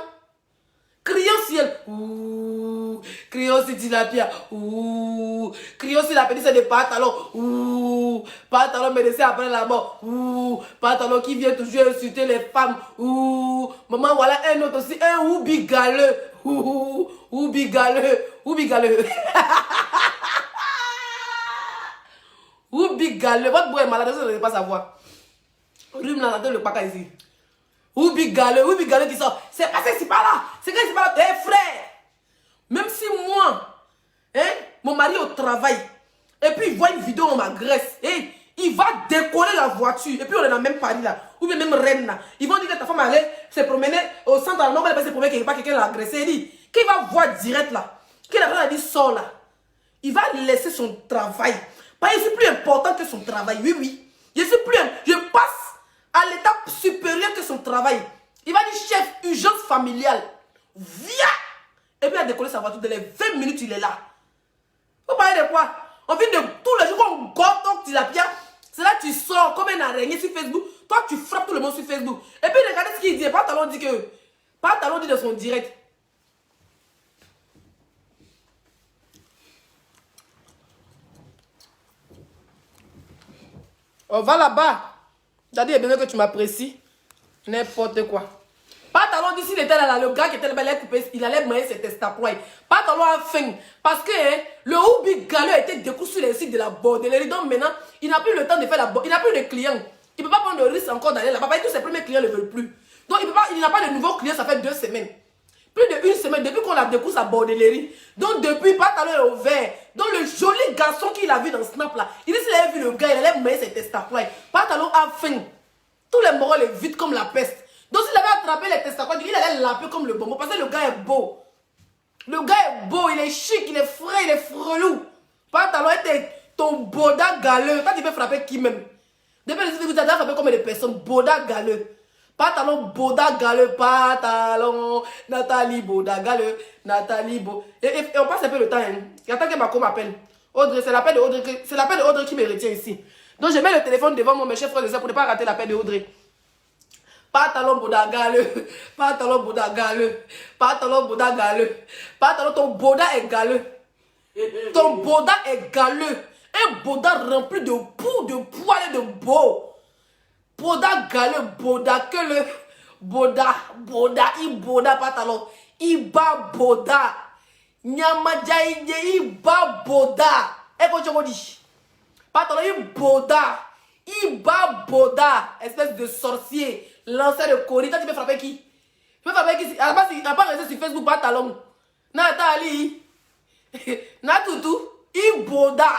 Crions ciel. Ouh. Crions si Tilapia. Ouh. Crions si la petite c'est des pantalons. Ouh. Pantalon médecin après la mort. Ouh. Pantalon qui vient toujours insulter les femmes. Ouh. Maman, voilà un autre aussi. Un oubi galeux. Ouh. Oubi galeux. Oubi galeux. Oubi galeux. Votre boy est malade, vous ne pas savoir. Rime là, dans le paca ici. Oubi galeux qui sort. C'est passé, c'est pas là. C'est quand c'est pas là. Tes frères. Même si moi, hein, mon mari au travail, et puis il voit une vidéo, on m'agresse, et il va décoller la voiture, et puis on est dans le même Paris là, ou bien même Rennes là. Ils vont dire que ta femme allait se promener au centre, alors non, elle va se promener quelque part, quelqu'un l'a agressé. Il dit, qu'il va voir direct là, qu'il a dit sort là, il va laisser son travail. Parce que c'est plus important que son travail, oui. Je passe à l'étape supérieure que son travail. Il va dire, chef, urgence familiale, viens. Et puis il a décollé sa voiture, dans les 20 minutes, il est là. Vous parlez de quoi? On vient de tous les jours, on gote Tilapia. C'est là que tu sors comme un araignée sur Facebook. Toi, tu frappes tout le monde sur Facebook. Et puis regardez ce qu'il dit. Pantalon dit que... Pantalon dit de son direct. On va là-bas. T'as dit, il y a besoin que tu m'apprécies. N'importe quoi. Pantalon dit s'il était là, le gars qui était là, il allait manger ses testapois. Pantalon a faim. Parce que le Oubi Galeux a été découvert sur les sites de la bordellerie. Donc maintenant, il n'a plus le temps de faire la bordellerie. Il n'a plus de clients. Il ne peut pas prendre le risque encore d'aller là-bas. Parce que tous ses premiers clients ne le veulent plus. Donc il n'a pas de nouveaux clients, ça fait 2 semaines. Plus de 1 semaine, depuis qu'on a découvert sa bordellerie. Donc depuis, Pantalon est ouvert. Donc le joli garçon qu'il a vu dans Snap là, il dit s'il avait vu le gars, il allait manger ses testapois. Pantalon a faim. Tous les moraux les vident comme la peste. Donc s'il avait attrapé les testacois, il allait l'appeler comme le bonbon. Parce que le gars est beau. Le gars est beau, il est chic, il est frais, il est frelou. Pantalon était ton boda galeux. Quand tu peux frapper qui même? Depuis les vous avez frappé comme des personnes. Boda galeux. Pantalon boda galeux. Pantalon. Nathalie boda galeux. Nathalie Bo. Et on passe un peu le temps. Hein. Il attend que Mako m'appelle. Audrey, c'est l'appel de Audrey qui me retient ici. Donc je mets le téléphone devant moi, mes chers frères et sœurs, pour ne pas rater l'appel de Audrey. Pantalon Boda galeux. Pantalon Boda galeux. Pantalon Boda galeux. Pantalon, ton Boda est galeux. Ton Boda est galeux. Un Boda rempli de poux, de poils et de beau. Boda galeux, Boda que le... Boda, il Boda pantalon. Iba Boda. Nyamadjaïde, Iba Boda. Et quand je dis, pantalon, il Boda. Iba Boda. Espèce de sorcier. Lanceur de Corée. Tu peux frapper qui? Tu peux frapper qui? À la base, rester sur Facebook, pantalon. Nathalie. Natoutou. Iboda.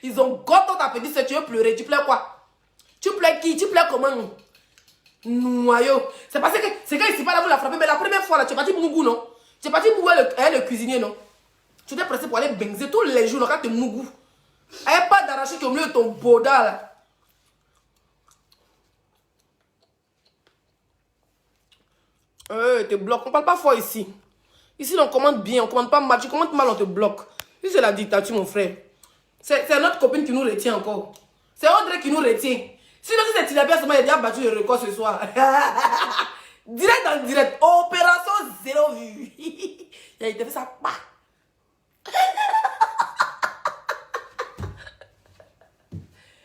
Ils ont goûté ta petite soeur. Tu veux pleurer. Tu pleures quoi? Tu pleures qui? Tu pleures comment? Noyau. C'est parce que c'est quand ici pas là vous la frappez. Mais la première fois là, tu es parti pour Mougou, non? Tu es parti pour le cuisinier, non? Tu t'es pressé pour aller benzer tous les jours quand tu es Mougou. Il n'y a pas d'arraché qui est au milieu de ton Boda là. Te bloque. On parle pas fort ici. Ici, on commande bien, on commande pas mal. Tu commandes mal, on te bloque. Ici, c'est la dictature, mon frère. C'est notre copine qui nous retient encore. C'est Audrey qui nous retient. Sinon, si c'est Tilapia, il a déjà battu le record ce soir. Direct dans direct. Opération zéro vue. Il a été fait ça.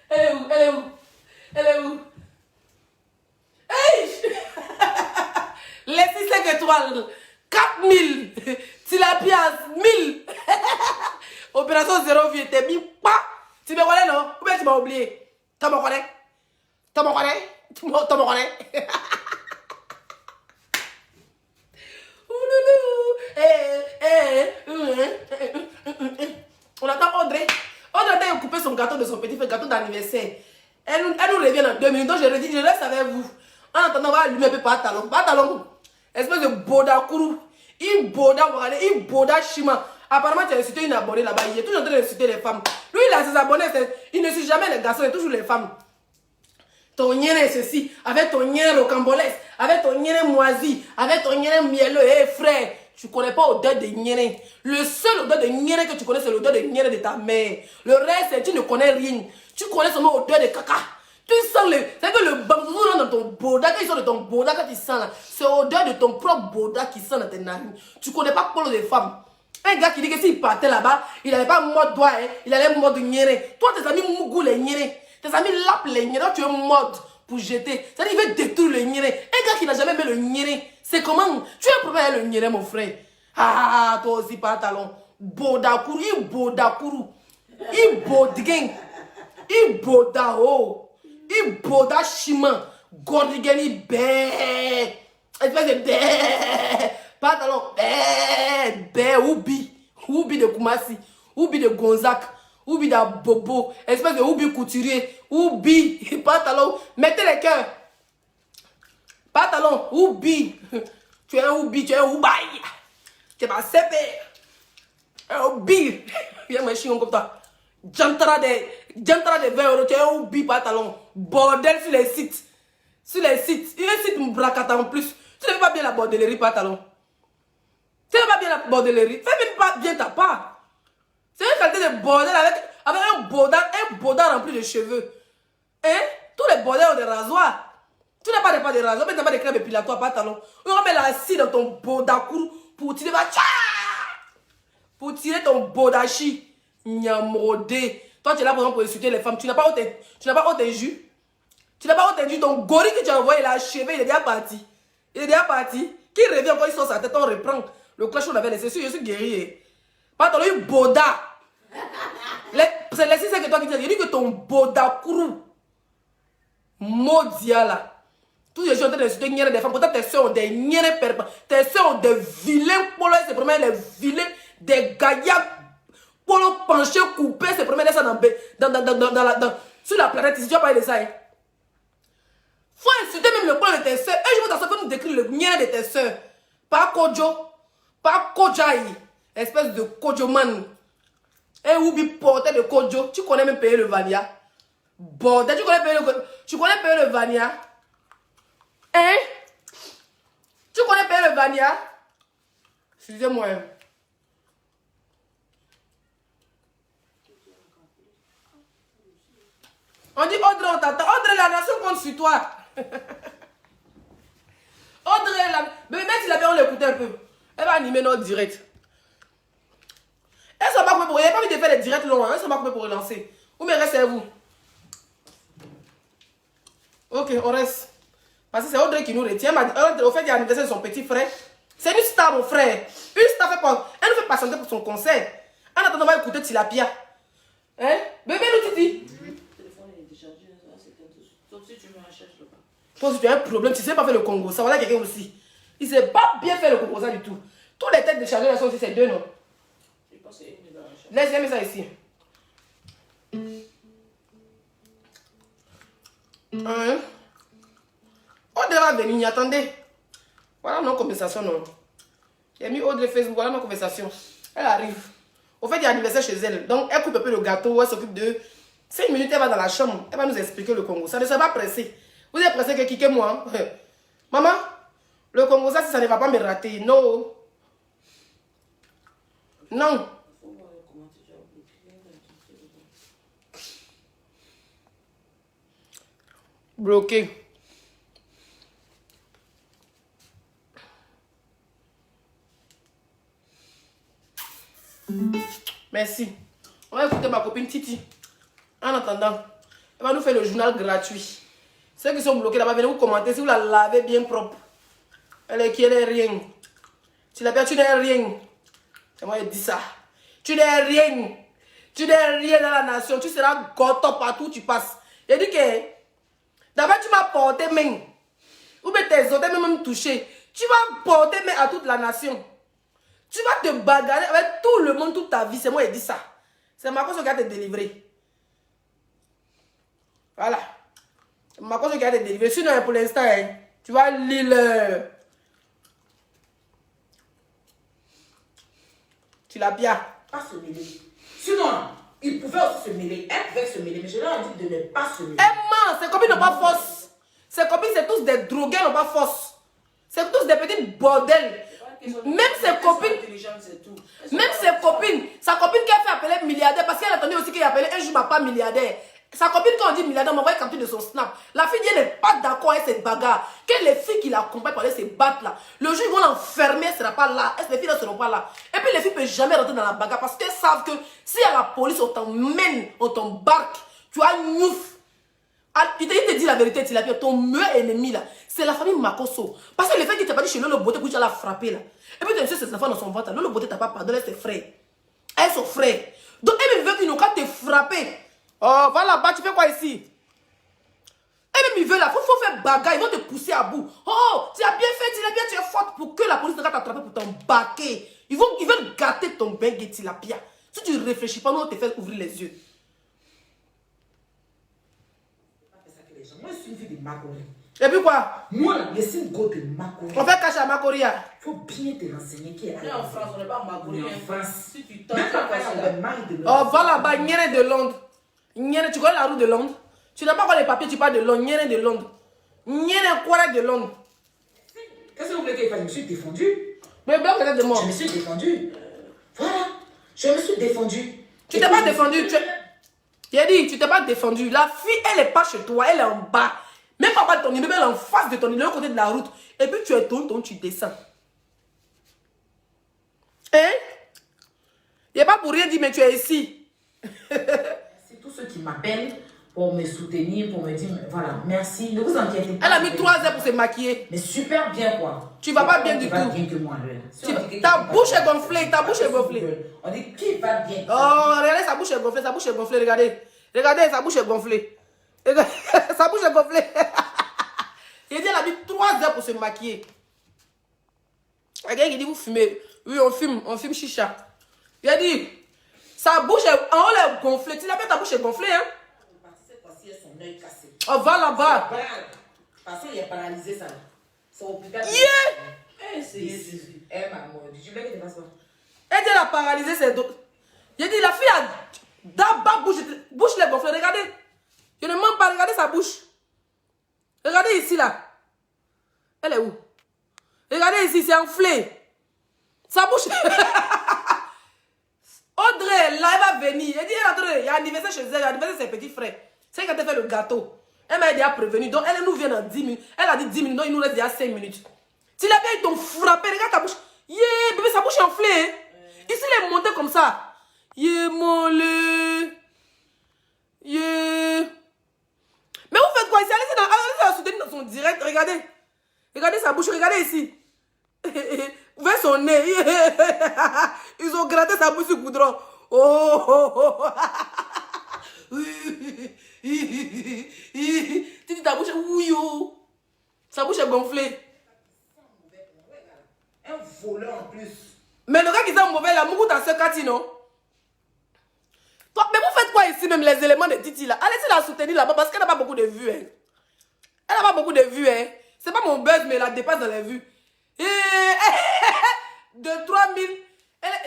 Elle est où? Elle est où? Elle est où? Hey! Les 6 étoiles. 4000. Tilapia 1000. Opération zéro vue. T'es mis pas. Tu me connais, non? Ou bien tu m'as oublié? Tu me connais? Tu me connais? Tu me connais? On attend Audrey. Audrey a coupé son gâteau de son petit gâteau d'anniversaire. Elle nous revient dans 2 minutes. Donc je reste avec vous. En attendant, on va allumer un peu pantalon. Pantalon. Espèce de Boda Kourou. Il Boda Wale. Il Boda Shima. Apparemment, tu as insulté une abonnée là-bas. Il est toujours en train d'insulter les femmes. Lui, il a ses abonnés. Il ne suit jamais les garçons. Il est toujours les femmes. Ton nien est ceci. Avec ton nien rocambolesque. Avec ton nien moisi. Avec ton nien mielleux. Hé frère. Tu ne connais pas l'odeur de nienne. Le seul odeur de nienne que tu connais, c'est l'odeur de nienne de ta mère. Le reste, tu ne connais rien. Tu connais seulement l'odeur de caca. Tu sens le... C'est que le bambou rentre dans ton boda. Quand il sort de ton boda, quand il sent là, c'est l'odeur de ton propre boda qui sent dans tes narines. Tu ne connais pas Polo de femme. Un gars qui dit que s'il partait là-bas, il n'allait pas mode doigt, hein, il allait mode nienne. Toi, tes amis mougou les nienne. Tes amis lapent les nienne. Tu es mode pour jeter. C'est-à-dire qu'il veut détruire le nienne. Un gars qui n'a jamais mis le nienne. C'est comment? Tu as un problème avec le nienne, mon frère. Ah, toi aussi, pantalon. Bodakourou, il Bodakourou. Il Bodgen. Il Bodao. Il Boda Chima. Gordigeni, bé. Espèce de bé. Pantalon, bé. Oubi. Oubi de Koumassi. Oubi de Gonzac. Oubi de Bobo. Espèce de Oubi couturier. Oubi. Pantalon. Mettez les cœurs. Pantalon, Oubi. Tu es un Oubi, tu es un Oubaï. Tu es ma CP. Un Oubi. Viens me chier comme toi. Jantara de 20 euros. Tu es un Oubi pantalon. Bordel sur les sites. Sur les sites. Il y a un site Mbrakata en plus. Tu ne fais pas bien la bordellerie pantalon. Tu ne fais pas bien la bordellerie. Fais même pas bien ta part. C'est une qualité de bordel avec un boda rempli de cheveux. Hein? Tous les bordels ont des rasoirs. Tu n'as pas de rasoir, mais tu n'as pas de crème épilatoire pantalon. On va mettre la scie dans ton bodakourou pour tirer pour tirer ton bodachi. Nyamrodé. Toi, tu es là pour insulter les femmes. Tu n'as pas honte injure. Tu n'as pas honte injure. Ton gorille que tu as envoyé, il a achevé, il est déjà parti. Il est déjà parti. Qui revient encore, il sort sa tête, on reprend. Le clash qu'on avait laissé. Je suis guerrier. Pantalon, il boda. C'est laissé ça que toi qui dis. Il dit que ton bodakourou. Maudia là. Tous les gens ont insulté des femmes. Pourtant, tes soeurs ont des niennes perpétuelles. Tes soeurs ont des vilains polos. C'est vraiment les vilains. Des gaillards. Polos penchés, coupés. C'est vraiment ça sur la planète. Si tu vas parler de ça. Hein. Faut insulter même le polo de tes soeurs. Et je veux t'asseoir pour nous décrire le nien de tes soeurs. Pas Kojo. Pas Kojai. Espèce de Kojoman. Et Oubi portait de Kojo. Tu connais même payer le Vania. Bordel, tu connais payer le Vania? Hein? Tu connais payer le Vania? Excusez-moi. On dit Audrey, on t'attend. Audrey, la nation compte sur toi. Audrey, là, mais même si la on l'écoutait un peu, elle va animer notre direct. Elles sont pas coupées pour... Il n'y a pas envie de faire les directs longs, hein. Elles sont pas coupées pour relancer. Où me restez-vous? Ok, on reste. Parce que c'est Audrey qui nous retient. Au fait, il y a l'anniversaire de son petit frère. C'est une star, mon frère. Une star fait pas... Elle nous fait patienter pour son concert. En attendant, on va écouter Tilapia. Hein? Bébé, nous dit. Le téléphone est déchargé. Sauf si tu me recherches le pas. Toi, si tu as un problème, tu ne sais pas faire le Congo. Ça, voilà quelqu'un aussi. Il ne sait pas bien faire le Congo, ça du tout. Tous les têtes déchargées là sont aussi ces deux, non? Je pense que c'est une de la recherche. Laisse-moi mettre ça ici. Hein? Audrey va venir, attendez. Voilà nos conversations, non? J'ai mis Audrey Facebook, voilà nos conversations. Elle arrive. Au fait, il y a anniversaire chez elle. Donc, elle coupe un peu le gâteau, elle s'occupe de... 5 minutes, elle va dans la chambre. Elle va nous expliquer le Congo. Ça ne sera pas pressé. Vous êtes pressé que quittez-moi. Hein? Maman, le Congo, ça, si ça ne va pas me rater. Non. Non. Il faut voir comment tu as bloqué. Bloqué. Merci. On va écouter ma copine Titi. En attendant, elle va nous faire le journal gratuit. Ceux qui sont bloqués là-bas, venez vous commenter si vous la lavez bien propre. Elle est qui, elle est rien. Tu l'as perdu, tu n'es rien. C'est moi qui dis ça. Tu n'es rien. Tu n'es rien dans la nation. Tu seras goto partout où tu passes. Il dit que d'abord tu m'as porté main. Ou bien tes autres même touché. Tu vas porter main à toute la nation. Tu vas te bagarrer avec tout le monde toute ta vie. C'est moi qui dis ça. C'est ma cause qui va te délivrer. Voilà. C'est ma cause qui va te délivrer. Sinon, pour l'instant, hein, tu vas lire. Tu l'as bien. Pas se mêler. Sinon, il pouvait aussi se mêler. Elle pouvait se mêler, mais je leur ai dit de ne pas se mêler. Elle ment. Ses copines n'ont pas force. Ses copines, c'est tous des drogués, n'ont pas force. C'est tous des petits bordels. Même ses copines, sa copine qui a fait appeler milliardaire, parce qu'elle attendait aussi qu'il appelait un jour pas milliardaire. Sa copine, quand on dit milliardaire, m'envoie capture de son snap. La fille n'est pas d'accord avec cette bagarre. Que les filles qui l'accompagnent pour aller se battre là, le jour où ils vont l'enfermer, elle ne sera pas là. Les filles ne seront pas là. Et puis les filles ne peuvent jamais rentrer dans la bagarre parce qu'elles savent que si à la police, on t'emmène, on t'embarque, tu as ouf. Il te dit la vérité, ton meilleur ennemi là, c'est la famille Makoso. Parce que le fait qu'il t'a pas dit chez Lolo Beauté, que tu l'as frappé là. Et puis tu sais, ses enfants dans son ventre, Lolo Beauté t'a pas pardonné, ses frères. Elles sont frères. Donc elle me veut qu'ils n'ont qu'à te frapper. Oh, va là-bas, tu fais quoi ici? Elle me veut là, faut faire bagarre, ils vont te pousser à bout. Oh, tu as bien fait, tu es forte pour que la police ne va t'attraper pour t'embarquer. Ils veulent gâter ton bengue tilapia. Si tu ne réfléchis pas, nous on te fait ouvrir les yeux. Moi, je suis une fille de Makori. Et puis quoi? Moi, je suis une go de Makori. On fait cacher à Makoria. Il faut bien te renseigner qui est là. On est en France, on n'est pas en Makori. On est en France. Si tu tentes, Même tu vas pas passer sur là. le mari de Oh, va là-bas, Niéré de Londres. Niéré, tu connais la route de Londres? Tu n'as pas encore les papiers, tu parles de Londres. Niéré de Londres. Niéré quoi de Londres? Qu'est-ce que vous voulez qu'il fasse? Je me suis défendue. Mais blanc, peut-être de moi. Je me suis défendue. Voilà. Je me suis défendue. Tu t'es pas défendu. J'ai dit, tu t'es pas défendu. La fille, elle est pas chez toi, elle est en bas. Même pas de ton immeuble, elle est en face de ton immeuble, de l'autre côté de la route. Et puis tu es tonton, tu descends. Hein? Il n'est pas pour rien dire, mais tu es ici. C'est tous ceux qui m'appellent pour me soutenir, pour me dire, voilà, merci. Ne vous inquiétez pas. Elle a mis 3 heures pour se maquiller. Mais super bien, quoi. Tu vas pas bien du Tu vas tout. bien que moi, là. Ta bouche est gonflée, ta bouche est gonflée. On dit qui va bien. Oh, regardez, sa bouche est gonflée, sa bouche est gonflée, regardez. Regardez, sa bouche est gonflée. Regardez, sa bouche est gonflée. Il dit, elle a mis 3 heures pour se maquiller. Regarde, il dit, vous fumez. Oui, on fume chicha. Il a dit, sa bouche est, en haut, elle est gonflée. Tu l'as fait, ta bouche est gonflée, hein? Cette fois-ci, son œil cassé. Oh, va là-bas. Parce qu'il est paralysé, ça. C'est obligatoire. Yeah! Elle m'a mordu. Tu veux que tu fasses quoi? Elle dit, elle a paralysé ses dos. Il a dit, la fille a d'abord bouche les gonflée. Regardez. Je ne mens pas, regardez sa bouche. Regardez ici, là. Elle est où? Regardez ici, c'est enflé. Sa bouche. Audrey, là, elle va venir. Elle dit, il y a anniversaire chez elle, il y a anniversaire de ses petits frères. C'est quand elle fait le gâteau. Elle m'a déjà prévenu. Donc, elle nous vient dans 10 minutes. Elle a dit 10 minutes. Donc, il nous reste déjà 5 minutes. Si la vieille t'ont frappé, regarde ta bouche. Yeah, bébé, sa bouche est enflée. Hein? Ici, elle est montée comme ça. Yeah, mollet. Yeah. Mais vous faites quoi ici? Allez la soutenir dans son direct. Regardez. Regardez sa bouche. Regardez ici. Vous voyez son nez. Ils ont gratté sa bouche sur le goudron. Oh, oh, oh. Tu dis ta bouche, oui, oh. Sa bouche est gonflée. Un voleur en plus. Mais le gars qui est mauvais là, Mougou t'as ce Cathy, non? Toi, mais vous faites quoi ici, même les éléments de Titi là? Allez-y la soutenir là-bas parce qu'elle n'a pas beaucoup de vues. Hein. Elle n'a pas beaucoup de vues. Hein. C'est pas mon buzz, mais elle la dépasse dans les vues. De 3000,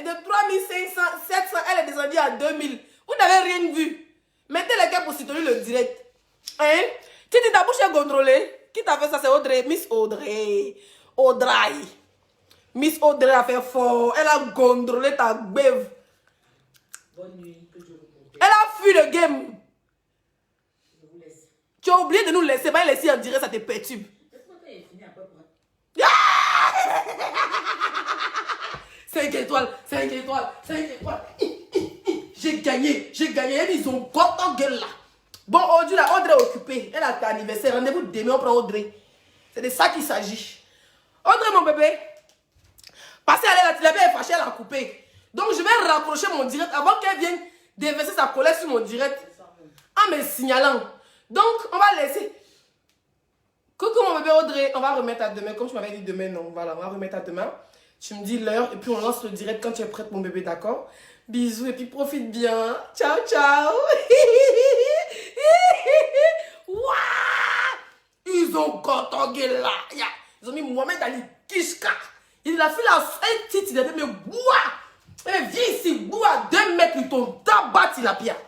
de 3500, 700, elle est descendue à 2000. Vous n'avez rien vu. Mettez les gars pour soutenir le direct. Hein? Titi, ta bouche est contrôlée. Qui t'a fait ça? C'est Audrey. Miss Audrey. Audrey. Miss Audrey a fait fort. Elle a contrôlé ta bève. Bonne nuit. Que Dieu vous protège. Elle a fui le game. Je vous laisse. Tu as oublié de nous laisser. Pas laisser en direct, ça te perturbe. Laisse-moi quand il est fini à peu près. 5 étoiles, 5 étoiles, 5 étoiles. J'ai gagné, j'ai gagné. Ils ont got en gueule là. Bon, aujourd'hui, là, Audrey est occupée. Elle a ton anniversaire. Rendez-vous demain, on prend Audrey. C'est de ça qu'il s'agit. Audrey, mon bébé. Parce qu'elle est là, tu l'avais fâchée, elle a coupé. Donc, je vais rapprocher mon direct avant qu'elle vienne déverser sa colère sur mon direct. En me signalant. Donc, on va laisser. Coucou, mon bébé Audrey. On va remettre à demain. Comme je m'avais dit demain, non. Voilà, on va remettre à demain. Tu me dis l'heure et puis on lance le direct quand tu es prête, mon bébé, d'accord? Bisous et puis profite bien. Ciao, ciao. Waouh! Ils ont contongé là. Ils ont mis Mohamed Ali Kishka. Il a fait la un titre, il a dit, mais bois! Viens ici, bois à 2 mètres, ils t'ont tabattu la pierre.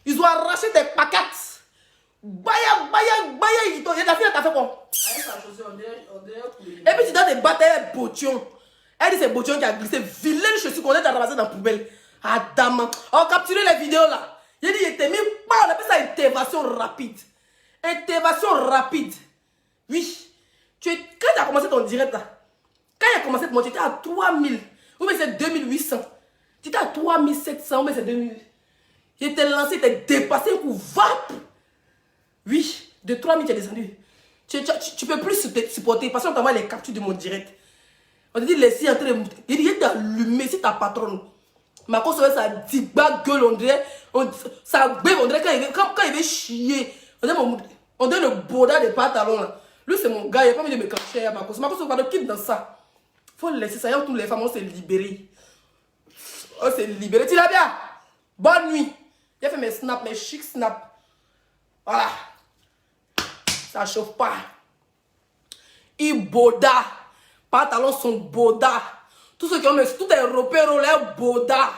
Ils ont arraché des paquettes. Baya, il a fait quoi? Et puis tu dois te battre avec Botion. Elle dit c'est Botion qui a glissé. Vilaine chaussure qu'on a ramassé dans la poubelle. Adam. On capturé les vidéos là. Il dit il était mis. On appelle ça intervention rapide. Intervention rapide. Oui. Quand tu as commencé ton direct là. Quand il a commencé de monter, tu étais à 3000. Ou mais c'est 2800. Tu étais à 3700. Ou mais c'est 2000. Il était lancé, il était dépassé un coup. Vap. Oui. De 3000 tu es descendu. Tu peux plus supporter parce qu'on t'envoie les captures de mon direct. On te dit laissez entrer. Il dit il est allumé, c'est ta patronne. Ma cause ça dit bas gueule, on dirait. Ça bébé, on dirait quand il veut chier. On dirait le boda des pantalons là. Lui c'est mon gars, il n'a pas envie de me cacher à ma cause. Ma cause va de quitte dans ça. Faut le laisser ça. Toutes les femmes, on s'est libérées. On s'est libérées. Tu l'as bien? Bonne nuit. J'ai fait mes snaps, mes chic snaps. Voilà. Ça chauffe pas. Il boda. Pantalons sont boda. Tous ceux qui ont mis tout est repéré, les boda.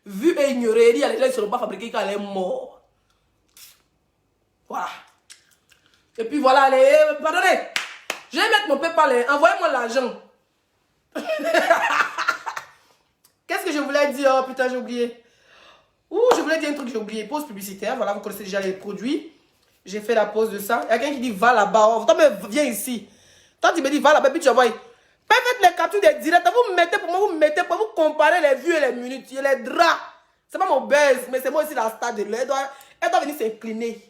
Vu et ignoré, il y a les gens qui ne seront pas fabriqués quand elle est morte. Voilà. Et puis voilà, allez, pardonnez. Je vais mettre mon PayPal. Envoyez-moi l'argent. Qu'est-ce que je voulais dire? Oh putain, j'ai oublié. Ouh, je voulais dire un truc, j'ai oublié. Pause publicitaire. Voilà, vous connaissez déjà les produits. J'ai fait la pause de ça. Il y a quelqu'un qui dit va là-bas. Oh, toi, mais viens ici. Toi, tu me dis va là-bas, puis tu vois. Faites les captures des directs. Vous mettez pour moi, vous mettez pour vous comparer les vues et les minutes. Et les draps. C'est pas mon buzz, mais c'est moi aussi la star de l'heure. Elle doit venir s'incliner.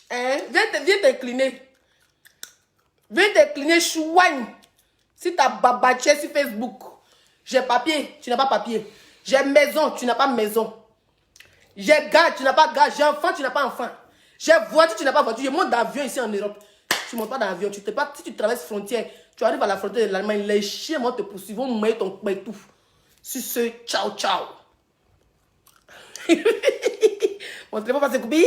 Hein? Viens t'incliner. Viens t'incliner, chouigne. Si t'as babaché sur Facebook. J'ai papier, tu n'as pas papier. J'ai maison, tu n'as pas maison. J'ai gars, tu n'as pas gars. J'ai enfant, tu n'as pas enfant. J'ai voiture, tu n'as pas voiture. Je monte d'avion ici en Europe. Tu ne montes pas d'avion. Si tu traverses frontière, tu arrives à la frontière de l'Allemagne, les chiens vont te poursuivre, vont mettre ton tout. Sur ce, ciao, ciao. Mon téléphone va se couper.